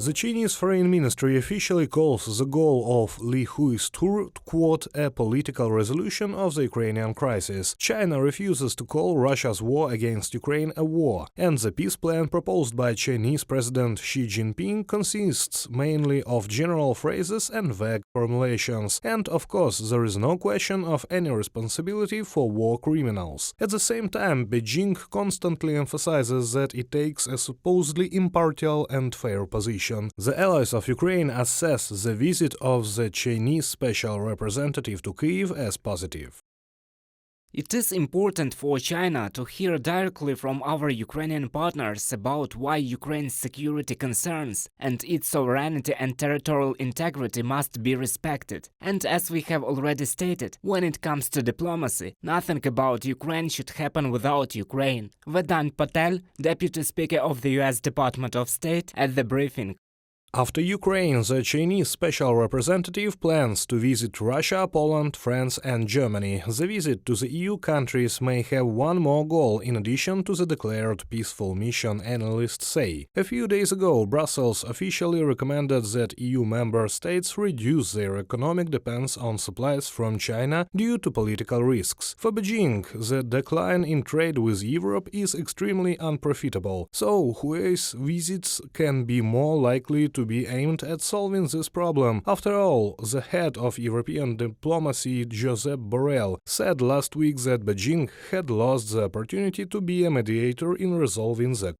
The Chinese Foreign Ministry officially calls the goal of Li Hui's tour, quote, a political resolution of the Ukrainian crisis. China refuses to call Russia's war against Ukraine a war, and the peace plan proposed by Chinese President Xi Jinping consists mainly of general phrases and vague formulations. And, of course, there is no question of any responsibility for war criminals. At the same time, Beijing constantly emphasizes that it takes a supposedly impartial and fair position. The allies of Ukraine assess the visit of the Chinese special representative to Kyiv as positive. It is important for China to hear directly from our Ukrainian partners about why Ukraine's security concerns and its sovereignty and territorial integrity must be respected. And as we have already stated, when it comes to diplomacy, nothing about Ukraine should happen without Ukraine. Vedant Patel, Deputy Speaker of the US Department of State, at the briefing. After Ukraine, the Chinese special representative plans to visit Russia, Poland, France and Germany. The visit to the EU countries may have one more goal in addition to the declared peaceful mission, analysts say. A few days ago, Brussels officially recommended that EU member states reduce their economic dependence on supplies from China due to political risks. For Beijing, the decline in trade with Europe is extremely unprofitable, so Hui's visits can be more likely to be aimed at solving this problem. After all, the head of European diplomacy, Josep Borrell, said last week that Beijing had lost the opportunity to be a mediator in resolving the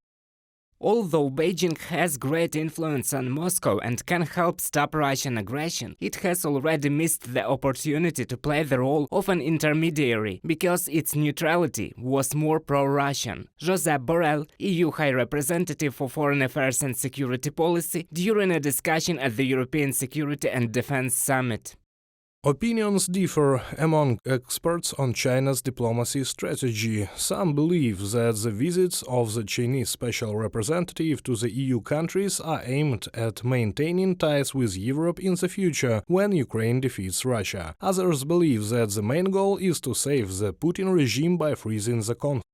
Although Beijing has great influence on Moscow and can help stop Russian aggression, it has already missed the opportunity to play the role of an intermediary because its neutrality was more pro-Russian. Josep Borrell, EU High Representative for Foreign Affairs and Security Policy, during a discussion at the European Security and Defense Summit. Opinions differ among experts on China's diplomacy strategy. Some believe that the visits of the Chinese special representative to the EU countries are aimed at maintaining ties with Europe in the future when Ukraine defeats Russia. Others believe that the main goal is to save the Putin regime by freezing the conflict.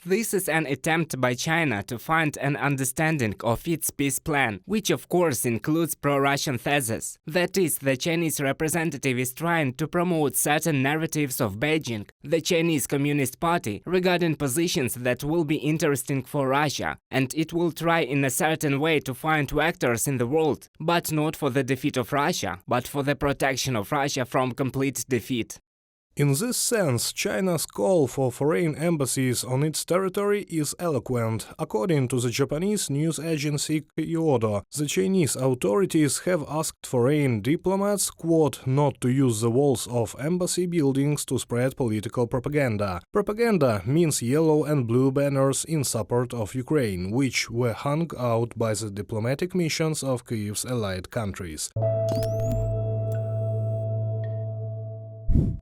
This is an attempt by China to find an understanding of its peace plan, which of course includes pro-Russian thesis. That is, the Chinese representative is trying to promote certain narratives of Beijing, the Chinese Communist Party, regarding positions that will be interesting for Russia, and it will try in a certain way to find vectors in the world, but not for the defeat of Russia, but for the protection of Russia from complete defeat. In this sense, China's call for foreign embassies on its territory is eloquent. According to the Japanese news agency Kyodo, the Chinese authorities have asked foreign diplomats, quote, not to use the walls of embassy buildings to spread political propaganda. Propaganda means yellow and blue banners in support of Ukraine, which were hung out by the diplomatic missions of Kyiv's allied countries.